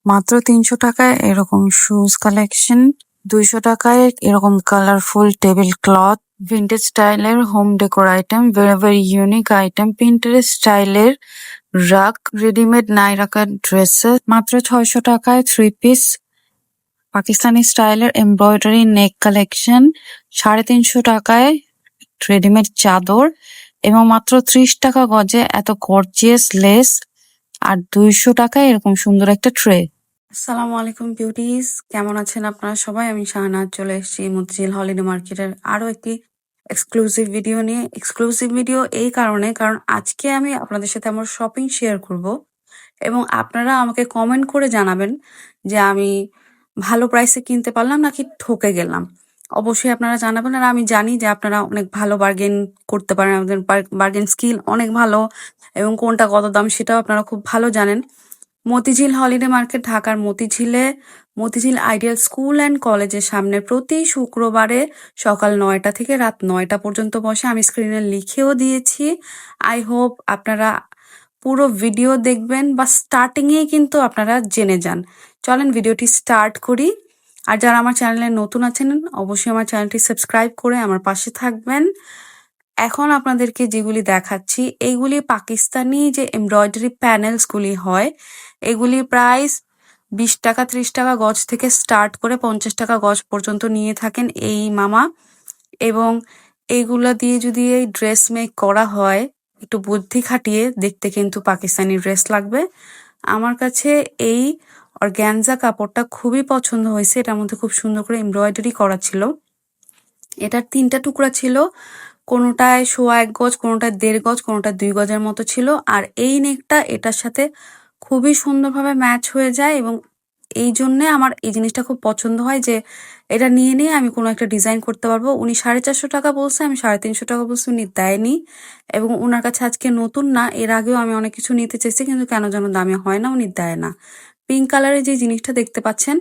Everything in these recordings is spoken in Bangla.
মাত্র ৩০০ টাকায় এরকম শুজ কালেকশন, ২০০ টাকায় এরকম কালারফুল টেবিল ক্লথ, ভিন্টেজ স্টাইলের home decor item, very very unique item, Pinterest স্টাইলের রাগ, রেডিমেড নাইরাকা ড্রেসেস, মাত্র ৬০০ টাকায় 3 পিস পাকিস্তানি স্টাইলের এমব্রয়ডারি নেক কালেকশন, ৩৫০ টাকায় রেডিমেড চাদর এবং মাত্র ৩০ টাকা গজে এত গর্জিয়াস লেস, আর ২০০ টাকায় এরকম সুন্দর একটা ট্রে। আসসালামু আলাইকুম বিউটিস, কেমন আছেন আপনারা সবাই? আমি শাহনাজ চলে এসেছি মতিঝিল হলিডে মার্কেটের আরো একটি এক্সক্লুসিভ ভিডিও নিয়ে। এক্সক্লুসিভ ভিডিও এই কারণে, কারণ আজকে আমি আপনাদের সাথে আমার শপিং শেয়ার করব এবং আপনারা আমাকে কমেন্ট করে জানাবেন যে আমি ভালো প্রাইসে কিনতে পারলাম নাকি ঠকে গেলাম। অবশ্যই আপনারা জানাবেন। আর আমি জানি যে আপনারা অনেক ভালো বার্গেন করতে পারেন, আপনাদের বার্গেন স্কিল অনেক ভালো এবং কোনটা কত দাম সেটাও আপনারা খুব ভালো জানেন। মতিঝিল হলিডে মার্কেট ঢাকার মতিঝিল আইডিয়াল স্কুল অ্যান্ড কলেজের সামনে প্রতি শুক্রবারে সকাল ৯টা থেকে রাত ৯টা পর্যন্ত বসে। আমি স্ক্রিনে লিখেও দিয়েছি। আই হোপ আপনারা পুরো ভিডিও দেখবেন বা স্টার্টিংয়েই কিন্তু আপনারা জেনে যান। চলেন ভিডিওটি স্টার্ট করি। আর যারা আমার চ্যানেলে নতুন আছেন অবশ্যই আমার চ্যানেলটি সাবস্ক্রাইব করে আমার পাশে থাকবেন। এখন আপনাদেরকে যেগুলি দেখাচ্ছি এইগুলি পাকিস্তানি যে এমব্রয়ডারি প্যানেলসগুলি হয়, এগুলির প্রাইস ২০ টাকা ৩০ টাকা গজ থেকে স্টার্ট করে ৫০ টাকা গজ পর্যন্ত নিয়ে থাকেন এই মামা। এবং এইগুলা দিয়ে যদি এই ড্রেস মেক করা হয় একটু বুদ্ধি খাটিয়ে, দেখতে কিন্তু পাকিস্তানি ড্রেস লাগবে। আমার কাছে এই অর্গ্যানজা কাপড়টা খুবই পছন্দ হয়েছে। এটার মধ্যে খুব সুন্দর করে এমব্রয়ডারি করা ছিল। এটার ৩টা টুকরা ছিল, কোনোটায় ১.৫ গজ, কোনোটায় ১.৫ গজ, কোনোটায় ২ গজের মতো ছিল। আর এই নেকটা এটার সাথে খুবই সুন্দরভাবে ম্যাচ হয়ে যায় এবং এই জন্যে আমার এই জিনিসটা খুব পছন্দ হয় যে এটা নিয়ে আমি কোনো একটা ডিজাইন করতে পারবো। উনি ৪৫০ টাকা বলছে, আমি ৩৫০ টাকা বলছি, উনি দেয়নি। এবং ওনার কাছে আজকে নতুন না, এর আগেও আমি অনেক কিছু নিতে চেয়েছি কিন্তু কেন যেন দামে হয় না, উনি দেয় না। পিঙ্ক কালারের যে জিনিসটা দেখতে পাচ্ছেন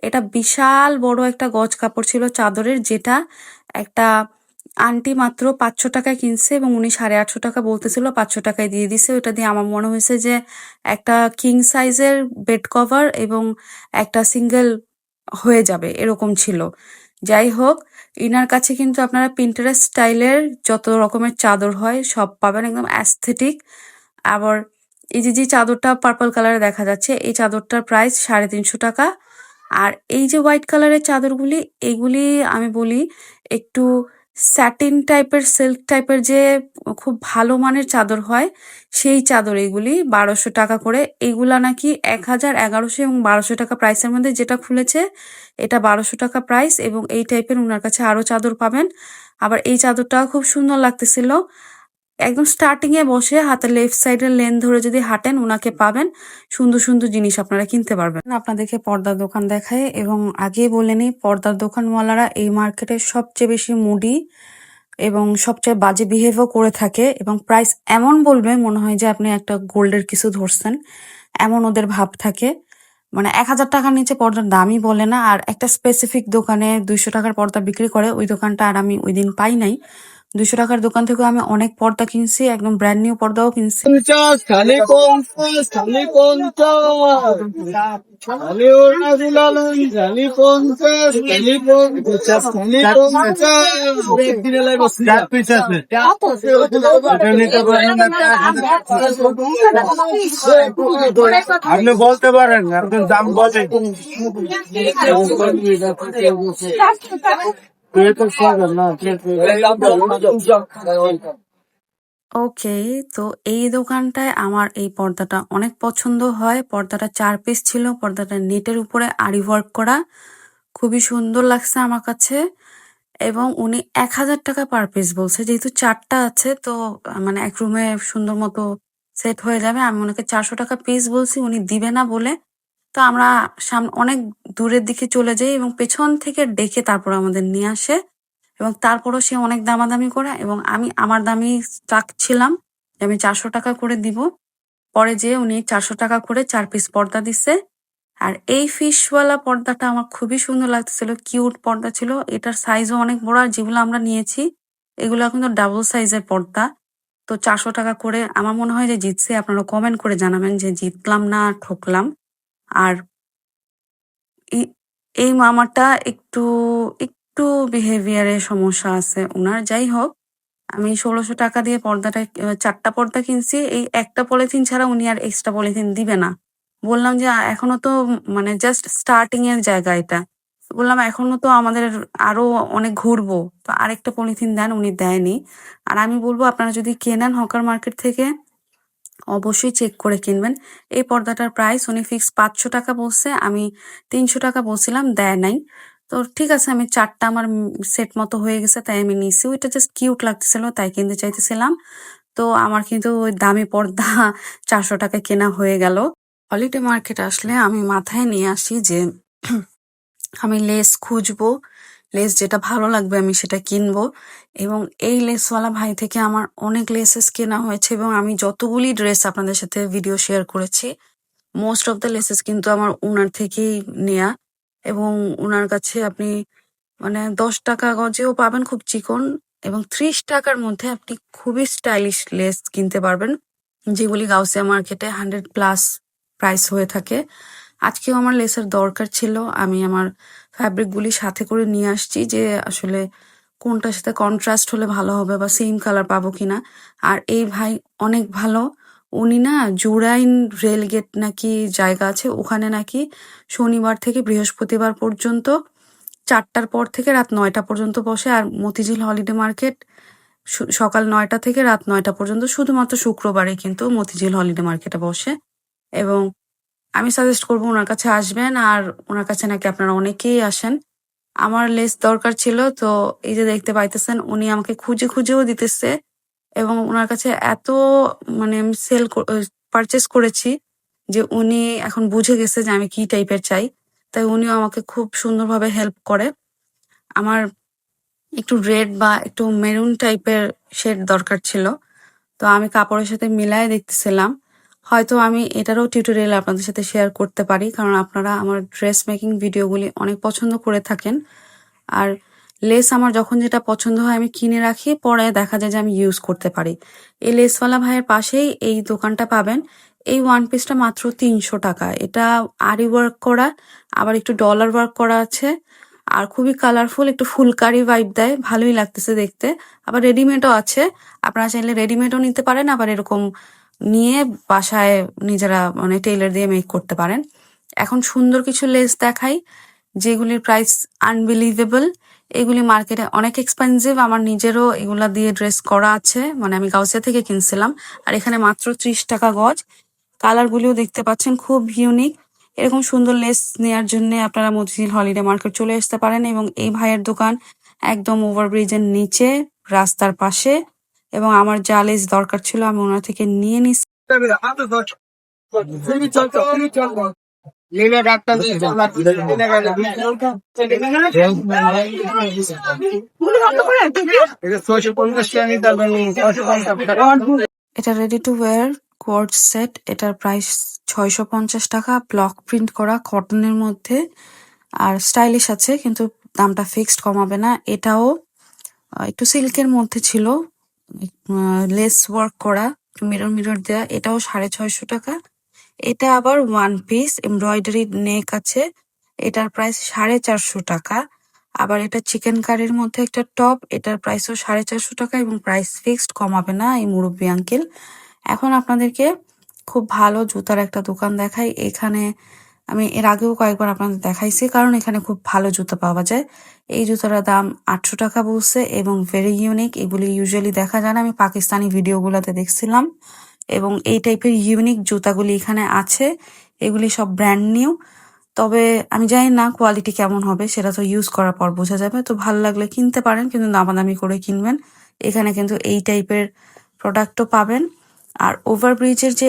এটা বিশাল বড় একটা গজ কাপড় ছিল চাদরের, যেটা একটা আন্টি মাত্র ৫০০ টাকায় কিনছে এবং উনি ৮৫০ টাকা বলতেছিল, ৫০০ টাকায় দিয়ে দিছে। ওটা দিয়ে আমার মনে হয়েছে যে একটা কিং সাইজের বেড কভার এবং একটা সিঙ্গেল হয়ে যাবে, এরকম ছিল। যাই হোক, ইনার কাছে কিন্তু আপনারা পিন্টারেস্ট স্টাইলের যত রকমের চাদর হয় সব পাবেন, একদম অ্যাস্থেটিক। আবার এই যে চাদরটা পার্পল কালারে দেখা যাচ্ছে, এই চাদরটার প্রাইস ৩৫০ টাকা। আর এই যে হোয়াইট কালারের চাদরগুলি, এগুলি আমি বলি একটু স্যাটিন টাইপের, সিল্ক টাইপের যে খুব ভালো মানের চাদর হয়, সেই চাদর এগুলি ১২০০ টাকা করে। এগুলা নাকি ১০০০, ১১০০ এবং ১২০০ টাকা প্রাইসের মধ্যে যেটা খুলেছে এটা ১২০০ টাকা প্রাইস। এবং এই টাইপের ওনার কাছে আরো চাদর পাবেন। আবার এই চাদরটাও খুব সুন্দর লাগতেছিল। একদম স্টার্টিং এ বসে হাতের লেফট সাইডের লেন ধরে যদি হাঁটেন ওনাকে পাবেন। সুন্দর সুন্দর জিনিস আপনারা কিনতে পারবেন। আপনাদেরকে পর্দার দোকান দেখায় এবং আগেই বলে নিই, পর্দার দোকানওয়ালারা এই মার্কেটের সবচেয়ে বেশি মুডি এবং সবচেয়ে বাজে বিহেভও করে থাকে এবং প্রাইস এমন বলবে মনে হয় যে আপনি একটা গোল্ডের কিছু ধরছেন, এমন ওদের ভাব থাকে। মানে ১০০০ টাকার নিচে পর্দার দামই বলে না। আর একটা স্পেসিফিক দোকানে ২০০ টাকার পর্দা বিক্রি করে, ওই দোকানটা আর আমি ওই দিন পাই নাই। ২০০ টাকার দোকান থেকেও আমি অনেক পর্দা কিনছি, একদম ব্র্যান্ড নিউ পর্দাও কিনছি। 50, খালি 50, খালি 50, খালি ওড়না দিলাম, খালি 50, খালি 50, খালি 50। আপনি বলতে পারেন, আপনি দাম বলেন। ওকে, তো এই দোকানটায় আমার এই পর্দাটা অনেক পছন্দ হয়। পর্দাটা ৪ পিস ছিল, পর্দাটা নেটের উপরে আরি ওয়ার্ক করা, খুবই সুন্দর লাগছে আমার কাছে। এবং উনি ১০০০ টাকা পার পিস বলছে, যেহেতু ৪টা আছে তো মানে এক রুমে সুন্দর মতো সেট হয়ে যাবে। আমি ওনাকে ৪০০ টাকা পিস বলছি, উনি দিবে না বলে তো আমরা অনেক দূরের দিকে চলে যাই এবং পেছন থেকে ডেকে তারপর আমাদের নিয়ে আসে। এবং তারপরও সে অনেক দামাদামি করে এবং আমি আমার দামি স্টাক ছিলাম যে আমি ৪০০ টাকা করে দিব। পরে যে উনি ৪০০ টাকা করে ৪ পিস পর্দা দিছে। আর এই ফিশওয়ালা পর্দাটা আমার খুবই সুন্দর লাগতেছিল, কিউট পর্দা ছিল। এটার সাইজও অনেক বড়, আর যেগুলো আমরা নিয়েছি এগুলো কিন্তু ডাবল সাইজের পর্দা। তো ৪০০ টাকা করে আমার মনে হয় যে জিতছে। আপনারা কমেন্ট করে জানাবেন যে জিতলাম না ঠকলাম। আর এই এই মামাটা একটু একটু বিহেভিয়ারের সমস্যা আছে ওনার। যাই হোক, আমি ১৬০০ টাকা দিয়ে পর্দাটা ৪টা পর্দা কিনছি। এই একটা পলিথিন ছাড়া উনি আর এক্সট্রা পলিথিন দিবে না। বললাম যে এখনো তো মানে জাস্ট স্টার্টিং এর জায়গা এটা। বললাম এখনো তো আমাদের আরো অনেক ঘুরবো, তো আরেকটা পলিথিন দেন। উনি দেয়নি। আর আমি বলবো আপনারা যদি কেনেন হকার মার্কেট থেকে অবশ্যই চেক করে কিনবেন। এই পর্দাটার প্রাইস উনি ফিক্স ৫০০ টাকা বলছে, আমি ৩০০ টাকা বলছিলাম, দেয় নাই। তো ঠিক আছে, আমি ৪টা আমার সেট মতো হয়ে গেছে তাই আমি নিছি। ওইটা জাস্ট কিউট লাগতেছিল তাই কিনতে চাইতেছিলাম। তো আমার কিন্তু ওই দামি পর্দা ৪০০ টাকায় কেনা হয়ে গেল। হলিডে মার্কেট আসলে আমি মাথায় নিয়ে আসি যে আমি লেস খুঁজবো, লেস যেটা ভালো লাগবে আমি সেটা কিনবো। এবং এই লেসওয়ালা ভাই থেকে আমার অনেক লেসেস কেনা হয়েছে এবং আমি যতগুলি ড্রেস আপনাদের সাথে ভিডিও শেয়ার করেছি মোস্ট অফ দ্য লেসেস কিন্তু আমার ওনার থেকেই নেয়া। এবং ওনার কাছে আপনি মানে ১০ টাকা গজেও পাবেন খুব চিকন, এবং ৩০ টাকার মধ্যে আপনি খুবই স্টাইলিশ লেস কিনতে পারবেন, যেগুলি গাউসিয়া মার্কেটে 100+ প্রাইস হয়ে থাকে। আজকেও আমার লেসের দরকার ছিল, আমি আমার ফ্যাব্রিক গুলি সাথে করে নিয়ে আসছি যে আসলে কোনটার সাথে কন্ট্রাস্ট হলে ভালো হবে বা সেম কালার পাবো কিনা। আর এই ভাই অনেক ভালো, উনি না জুরাইন রেলগেট নাকি জায়গা আছে ওখানে নাকি শনিবার থেকে বৃহস্পতিবার পর্যন্ত ৪টার পর থেকে রাত ৯টা পর্যন্ত বসে। আর মতিঝিল হলিডে মার্কেট সকাল ৯টা থেকে রাত ৯টা পর্যন্ত, শুধুমাত্র শুক্রবারে কিন্তু মতিঝিল হলিডে মার্কেটে বসে। এবং আমি সাজেস্ট করবো ওনার কাছে আসবেন, আর ওনার কাছে নাকি আপনারা অনেকেই আসেন। আমার লেস দরকার ছিল, তো এই যে দেখতে পাইতেছেন উনি আমাকে খুঁজে খুঁজেও দিতেছে। এবং ওনার কাছে এত মানে সেল পারচেস করেছি যে উনি এখন বুঝে গেছে যে আমি কি টাইপের চাই, তাই উনিও আমাকে খুব সুন্দরভাবে হেল্প করে। আমার একটু রেড বা একটু মেরুন টাইপের শেড দরকার ছিল, তো আমি কাপড়ের সাথে মিলায় দেখতেছিলাম। হয়তো আমি এটারও টিউটোরিয়াল আপনাদের সাথে শেয়ার করতে পারি, কারণ আপনারা আমার ড্রেস মেকিং ভিডিওগুলি অনেক পছন্দ করে থাকেন। আর লেস আমার যখন যেটা পছন্দ হয় আমি কিনে রাখি, পরে দেখা যায় যে আমি ইউজ করতে পারি। এই লেসওয়ালা ভাইয়ের পাশেই এই দোকানটা পাবেন। এই ওয়ান পিসটা মাত্র ৩০০ টাকা। এটা আরি ওয়ার্ক করা, আবার একটু ডলার ওয়ার্ক করা আছে, আর খুবই কালারফুল, একটু ফুলকারি ভাইব দেয়, ভালোই লাগতেছে দেখতে। আবার রেডিমেডও আছে, আপনারা চাইলে রেডিমেডও নিতে পারেন, আবার এরকম নিয়ে বাসায় নিজেরা মানে টেইলার দিয়ে মেক করতে পারেন। এখন সুন্দর কিছু লেস দেখাই যেগুলির প্রাইস আনবিলিভেবল। এগুলি মার্কেটে অনেক এক্সপেন্সিভ, আমার নিজেরও এগুলা দিয়ে ড্রেস করা আছে, মানে আমি গাউসিয়া থেকে কিনছিলাম। আর এখানে মাত্র ৩০ টাকা গজ। কালার গুলিও দেখতে পাচ্ছেন খুব ইউনিক। এরকম সুন্দর লেস নেয়ার জন্য আপনারা মতিঝিল হলিডে মার্কেট চলে আসতে পারেন। এবং এই ভাইয়ের দোকান একদম ওভারব্রিজের নিচে, রাস্তার পাশে। এবং আমার যা লেস দরকার ছিল আমি ওনার থেকে নিয়ে নিছি। নীলে ডাক্তার এটা রেডি টু ওয়্যার কোয়ার্ড সেট, এটার প্রাইস ৬৫০ টাকা, ব্লক প্রিন্ট করা কটনের মধ্যে। আর স্টাইলিশ আছে, কিন্তু দামটা ফিক্সড কমাবে না। এটাও একটু সিল্কের মধ্যে ছিল, লেস ওয়ার্ক করা, মিরর মিরর দেয়া। এটাও ৬৫০ টাকা। এটা আবার ওয়ান পিস এমব্রয়ডারি নেক আছে, এটার প্রাইস ৪৫০ টাকা। আবার এটা চিকেন কারির মধ্যে একটা টপ, এটার প্রাইসও ৪৫০ টাকা, এবং প্রাইস ফিক্সড কমাবে না এই মুরব্বী আঙ্কেল। এখন আপনাদেরকে খুব ভালো জুতার একটা দোকান দেখাই। এখানে আমি এর আগেও কয়েকবার আপনাদের দেখাইছি, কারণ এখানে খুব ভালো জুতা পাওয়া যায়। এই জুতাটার দাম ৮০০ টাকা বলছে, এবং ভেরি ইউনিক। এগুলি ইউজুয়ালি দেখা যায় না, আমি পাকিস্তানি ভিডিওগুলোতে দেখছিলাম। এবং এই টাইপের ইউনিক জুতাগুলি এখানে আছে, এগুলি সব ব্র্যান্ড নিউ। তবে আমি জানি না কোয়ালিটি কেমন হবে, সেটা তো ইউজ করার পর বোঝা যাবে। তো ভালো লাগলে কিনতে পারেন, কিন্তু দামাদামি করে কিনবেন। এখানে কিন্তু এই টাইপের প্রোডাক্টও পাবেন। আর ওভারব্রিজের যে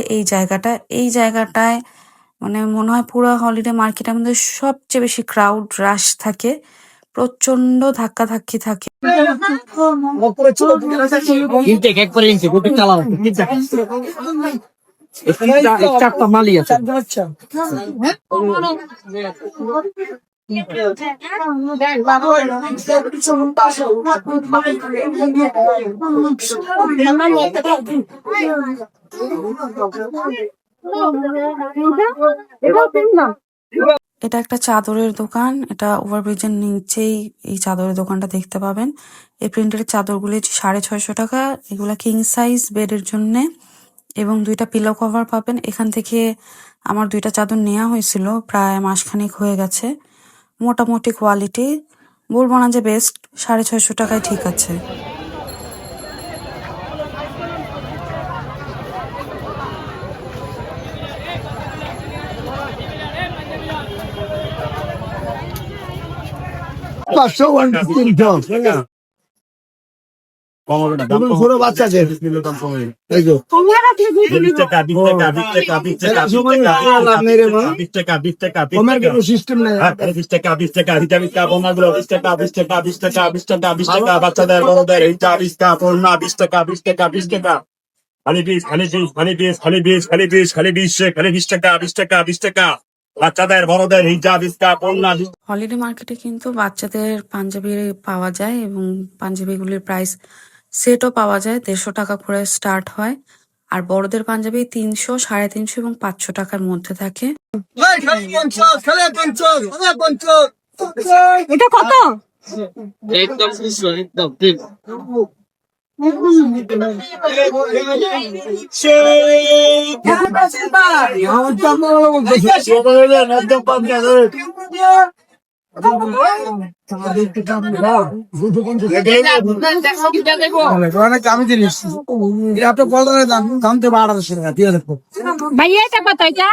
এই জায়গাটায় মানে মনে হয় পুরো হলিডে মার্কেটের মধ্যে সবচেয়ে বেশি ক্রাউড রাশ থাকে, প্রচন্ড ধাক্কাধাক্কি থাকে। ইনটেক এক করে ইনটেক ওটা চালাও চারটা মালি আছে এটা একটা চাদরের দোকান। এটা ওভারব্রিজের নিচেই এই চাদরের দোকানটা দেখতে পাবেন। এই প্রিন্টের চাদরগুলি 650 টাকা। এগুলা কিং সাইজ বেডের জন্যে এবং 2টা পিলো কভার পাবেন। এখান থেকে আমার 2টা চাদর নেওয়া হয়েছিল, প্রায় মাসখানেক হয়ে গেছে। মোটামুটি কোয়ালিটি, বলবো না যে বেস্ট, 650 টাকায় ঠিক আছে। পাঁচশো 115 ছোট বাচ্চাদের এই তো কমের কোনো সিস্টেম নেই। বাচ্চাদের বড়দের 20 টাকা বাচ্চাদের বড়দের হিজা 20 টাকা পড়না। হলিডে মার্কেটে কিন্তু বাচ্চাদের পাঞ্জাবি পাওয়া যায় এবং পাঞ্জাবিগুলির প্রাইস সেটও পাওয়া যায়। 150 টাকা করে স্টার্ট হয়। আর বড়দের পাঞ্জাবি 300, 350 এবং 500 টাকার মধ্যে থাকে। এটা কত? একদম সুন্দর, একদম ঠিক। অনেক দামি জিনিস। এটা তো বলতে দাম তো 1200 টাকা দিয়ে দেখো। ভাইয়া এটা কত এটা?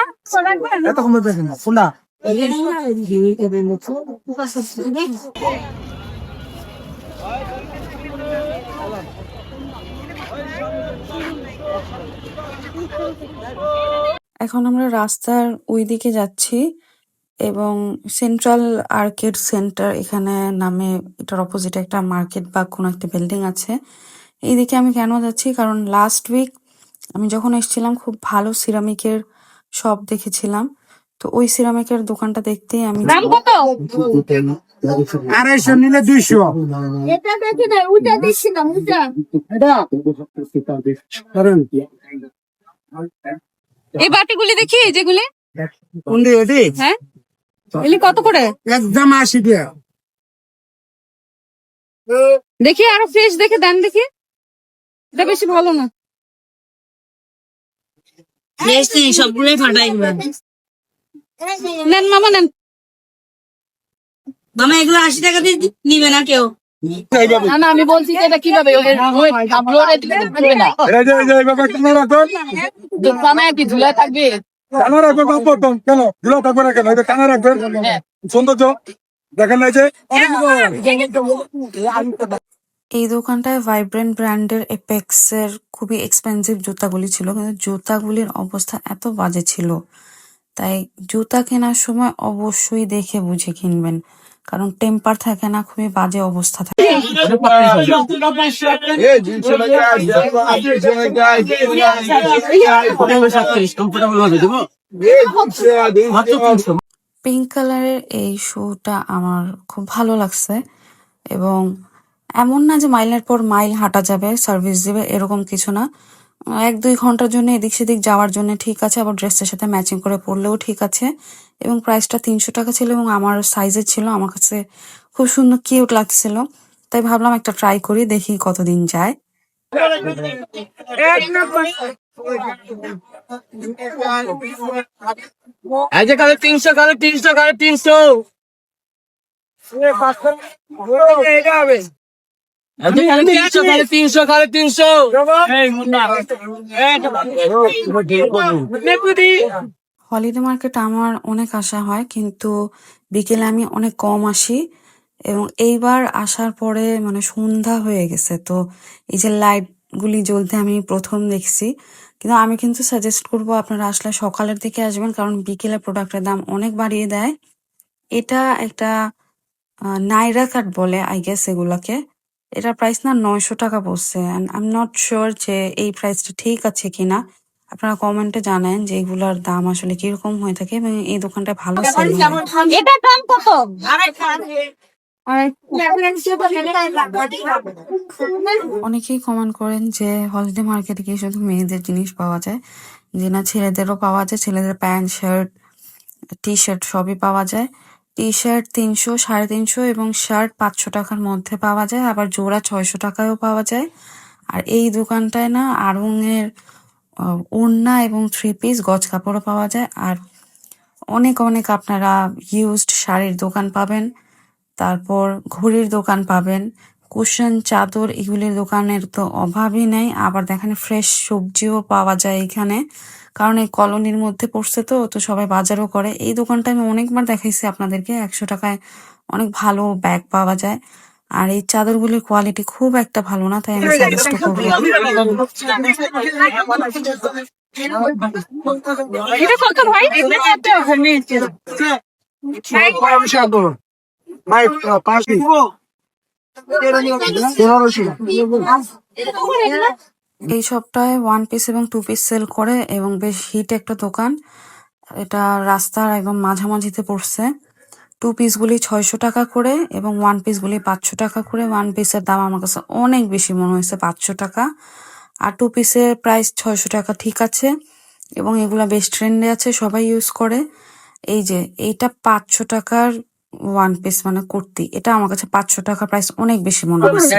এত কমে পেয়েছেন না শোনা। এখন আমরা রাস্তার ওই দিকে যাচ্ছি এবং সেন্ট্রাল আর্কেড সেন্টার এখানে নামে, এটার অপোজিটে একটা মার্কেট বা কোনো একটা বিল্ডিং আছে। এইদিকে আমি কেন যাচ্ছি, কারণ লাস্ট উইক আমি যখন এসেছিলাম খুব ভালো সিরামিকের শপ দেখেছিলাম। তো ওই সিরামিকের দোকানটা দেখতেই আমি দাম কত? 250 নিলে 200। এটা দেখি না, ওটা দেখছি না, ওটা। এই বাটিগুলি দেখি, যেগুলি কোনটি এটি? হ্যাঁ এগুলি কত করে? একদম 80 টাকা। দেখি আরো ফ্রেশ দেখে দেন দেখি। এটা বেশি ভালো না। সবগুলোই ফাটাই দিবেন। নেন মামা নেন। মামা এগুলো 80 টাকা দিয়ে নিবে না কেউ। না না, আমি বলছি যে এটা কিভাবে থাকবে না, দোকানে কি ঝুলে থাকবে? কেন রাখবেন বাপ? কেন ধুলো থাকবে না? কেন এটা কেন রাখবেন? সৌন্দর্য দেখেন না যে এই দোকানটায় ভাইব্রেন্ট ব্র্যান্ডের এপেক্স এর খুবই এক্সপেন্সিভ জুতাগুলি ছিল, কিন্তু জুতাগুলির অবস্থা এত বাজে ছিল, তাই জুতা কেনার সময় অবশ্যই দেখে বুঝে কিনবেন, কারণ টেম্পার থাকে না, খুবই বাজে অবস্থা থাকে। পিঙ্ক কালারের এই শুটা আমার খুব ভালো লাগছে এবং এমন না যে মাইলের পর মাইল হাঁটা যাবে, সার্ভিস দিবে, এরকম কিছু না। 1-2 ঘন্টার জন্য এদিক সেদিক যাওয়ার জন্য ঠিক আছে, আবার ড্রেসের সাথে ম্যাচিং করে পরলেও ঠিক আছে। এবং প্রাইসটা 300 টাকা ছিল এবং আমার সাইজের ছিল, আমার কাছে খুব সুন্দর কিউট লাগছিল, তাই ভাবলাম একটা ট্রাই করি, দেখি কতদিন যায়। এই যে কালে 300, কালে 300, কালে 300। এই যে কালে 300, কালে 300, কালে 300। এই মুন্না, হলিডে মার্কেট আমার অনেক আসা হয়, কিন্তু বিকেলে আমি অনেক কম আসি এবং এইবার আসার পরে মানে সন্ধ্যা হয়ে গেছে, তো এই যে লাইট গুলি জ্বলতে আমি প্রথম দেখছি। কিন্তু আমি কিন্তু সাজেস্ট করবো আপনারা আসলে সকালের দিকে আসবেন, কারণ বিকেলে প্রোডাক্টের দাম অনেক বাড়িয়ে দেয়। এটা একটা নাইরা কাট বলে আই গেস এগুলাকে। এটার প্রাইস না 900 টাকা পড়ছে। আই এম নট শিওর যে এই প্রাইসটা ঠিক আছে কিনা। আপনারা কমেন্টে জানেন যে এগুলার দাম আসলে কিরকম হয়ে থাকে এবং এই দোকানটা ভালো সেল হয়। এটার দাম কত? অনেকেই কমেন্ট করেন যে হলিডে মার্কেটে গিয়ে শুধু মেয়েদের জিনিস পাওয়া যায়, যে না ছেলেদেরও পাওয়া যায়, ছেলেদের প্যান্ট শার্ট টি শার্ট সবই পাওয়া যায়। টি শার্ট 300, 350 এবং শার্ট 500 টাকার মধ্যে পাওয়া যায়, আবার জোড়া 600 টাকায়ও পাওয়া যায়। আর এই দোকানটায় না আড়ং-এর ওড়না এবং থ্রি পিস গজ কাপড়ও পাওয়া যায়। আর অনেক অনেক আপনারা ইউজড শাড়ির দোকান পাবেন, তারপর ঘড়ির দোকান পাবেন, কুশন, চাদর এগুলির দোকানের তো অভাবই নেই। আবার দেখেন ফ্রেশ সবজিও পাওয়া যায় এখানে, কারণ এই কলোনির মধ্যে পড়ছে তো তো সবাই বাজারও করে। এই দোকানটা আমি অনেকবার দেখাইছি আপনাদেরকে, 100 টাকায় অনেক ভালো ব্যাগ পাওয়া যায়। আর এই চাদরগুলির কোয়ালিটি খুব একটা ভালো না, তাই আমি সাজেস্ট করবো। এটা কত ভাই? এই সপ্তাহে 1 পিস এবং 2 পিস সেল করে এবং বেশ হিট একটা দোকান। এটা রাস্তার একদম মাঝামাঝিতে পড়ছে। 2 পিসগুলি 600 টাকা করে এবং 1 পিসগুলি 500 টাকা করে। 1 পিসের দাম আমার কাছে অনেক বেশি মনে হয়েছে, 500 টাকা। আর 2 পিসের প্রাইস 600 টাকা, ঠিক আছে। এবং এগুলা বেশ ট্রেন্ডে আছে, সবাই ইউজ করে। এই যে এইটা 500 টাকার 1 পিস মানে কুর্তি, এটা আমার কাছে 500 টাকা প্রাইস অনেক বেশি মনে হয়েছে।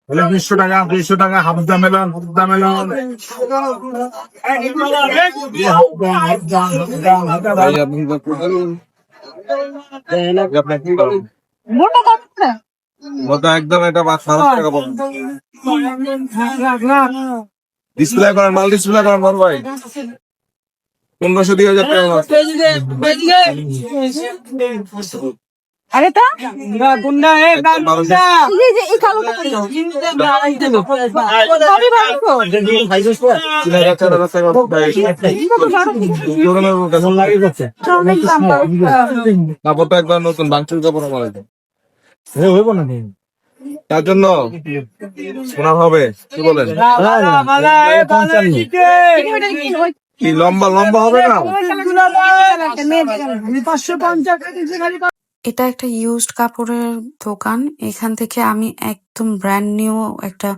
হলে 200 টাকা, 200 টাকা হাফদা মেলন, হাফদা মেলন। মোটা একদম এটা 5,000 টাকা বলুন। ডিসপ্লে করেন, মাল ডিসপ্লে করেন বল ভাই। 1500, 2000 টাকা মাল। আরে তা গুন্ডা একদম 1200 এই যে এই কালোটা কত? সবই ভালো তো। কাপড়টা একবার নতুন বাংচুর কাপড় আমার এটা। তার জন্য শোনা হবে, কি বলেন? কি লম্বা লম্বা হবে না? এটা একটা ইউজড কাপড়ের দোকান। এখান থেকে আমি একদম ব্র্যান্ড নিউ একটা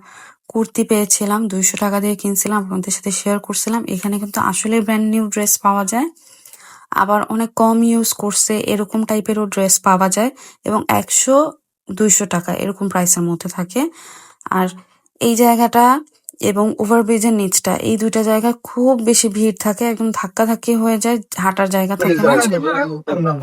কুর্তি পেয়েছিলাম, 200 টাকা দিয়ে কিনছিলাম, আপনাদের সাথে শেয়ার করছিলাম। এখানে কিন্তু আসলে ব্র্যান্ড নিউ ড্রেস পাওয়া যায়, আবার অনেক কম ইউজ করছে এরকম টাইপেরও ড্রেস পাওয়া যায় এবং 100, 200 টাকা এরকম প্রাইসের মধ্যে থাকে। আর এই জায়গাটা এবং ওভারব্রিজের নিচটা, এই দুইটা জায়গা খুব বেশি ভিড় থাকে, একদম ধাক্কাধাক্কি হয়ে যায়, হাঁটার জায়গা থাকে না।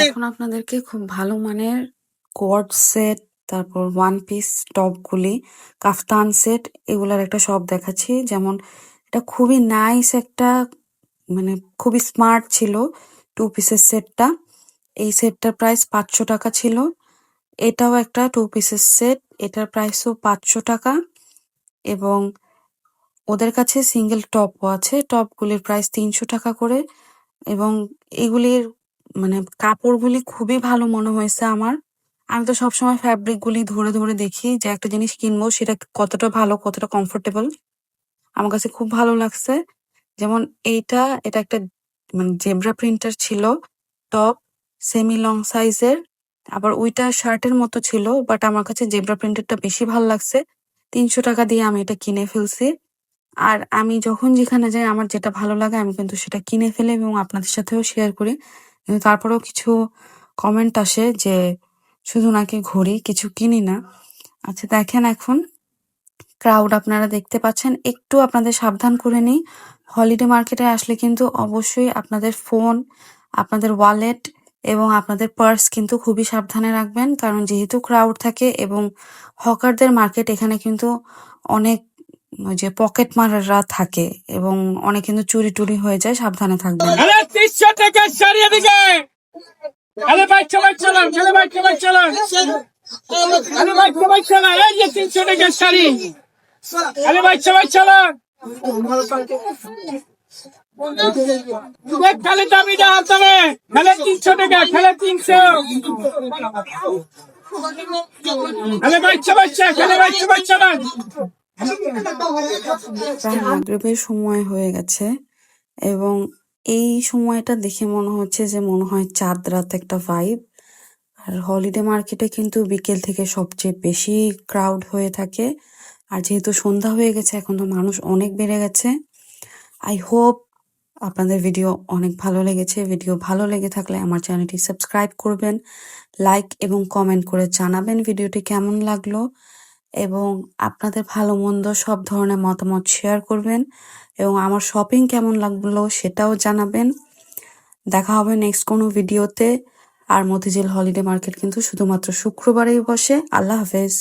এখন আপনাদেরকে খুব ভালো মানের কোয়ার্ড সেট, তারপর 1 পিস টপগুলি, কাফতান সেট এগুলার একটা শপ দেখাচ্ছি। যেমন এটা খুবই নাইস একটা, মানে খুবই স্মার্ট ছিল 2 পিসের সেটটা। এই সেটটার প্রাইস 500 টাকা ছিল। এটাও একটা 2 পিসের সেট, এটার প্রাইসও 500 টাকা। এবং ওদের কাছে সিঙ্গেল টপও আছে, টপগুলির প্রাইস 300 টাকা করে। এবং এগুলির মানে কাপড়গুলি খুবই ভালো মনে হয়েছে আমার। আমি তো সবসময় ফ্যাব্রিক গুলি ধরে ধরে দেখি যে একটা জিনিস কিনবো সেটা কতটা ভালো, কতটা কমফোর্টেবল। আমার কাছে খুব ভালো লাগছে। যেমন এটা একটা মানে জেব্রা প্রিন্টার ছিল টপ, সেমি লং সাইজের। আবার ওইটা শার্টের মতো ছিল, বাট আমার কাছে জেব্রা প্রিন্টারটা বেশি ভালো লাগছে। 300 টাকা দিয়ে আমি এটা কিনে ফেলছি। আর আমি যখন যেখানে যাই আমার যেটা ভালো লাগে আমি কিন্তু সেটা কিনে ফেলি এবং আপনাদের সাথেও শেয়ার করি। কিন্তু তারপরেও কিছু কমেন্ট আসে যে শুধু নাকি ঘড়ি, কিছু কিনি না। আচ্ছা দেখেন, এখন ক্রাউড আপনারা দেখতে পাচ্ছেন, একটু আপনাদের সাবধান করে নিই। হলিডে মার্কেটে আসলে কিন্তু অবশ্যই আপনাদের ফোন, আপনাদের ওয়ালেট এবং আপনাদের পার্স কিন্তু খুবই সাবধানে রাখবেন, কারণ যেহেতু ক্রাউড থাকে এবং হকারদের মার্কেট, এখানে কিন্তু অনেক ওই যে পকেট মারাররা থাকে এবং অনেক কিন্তু চুরি টুরি হয়ে যায়, সাবধানে থাকবেন। আরে 300 টাকা শাড়ি এদিকে আরে ভাই সবাই চালান আরে ভাই সবাই চালান আরে ভাই সবাই চালান এই যে 300 টাকা শাড়ি আরে ভাই সবাই চালান খালি দামি দাম তবে খালি 300 টাকা খালি 300 আরে ভাই সবাই চালান প্রায় মাগরিবের সময় হয়ে গেছে এবং এই সময়টা দেখে মনে হচ্ছে যে মনে হয় চাঁদ রাত একটা ভাইব। আর হলিডে মার্কেটে কিন্তু বিকেল থেকে সবচেয়ে বেশি ক্রাউড হয়ে থাকে। আর যেহেতু সন্ধ্যা হয়ে গেছে এখন তো মানুষ অনেক বেড়ে গেছে। আই হোপ আপনাদের ভিডিও অনেক ভালো লেগেছে। ভিডিও ভালো লেগে থাকলে আমার চ্যানেলটি সাবস্ক্রাইব করবেন, লাইক এবং কমেন্ট করে জানাবেন ভিডিওটি কেমন লাগলো এবং আপনাদের ভালো মন্দ সব ধরনের মতামত শেয়ার করবেন এবং আমার শপিং কেমন লাগলো সেটাও জানাবেন। দেখা হবে নেক্সট কোনো ভিডিওতে। আর মতিঝিল হলিডে মার্কেট কিন্তু শুধুমাত্র শুক্রবারেই বসে। আল্লাহ হাফেজ।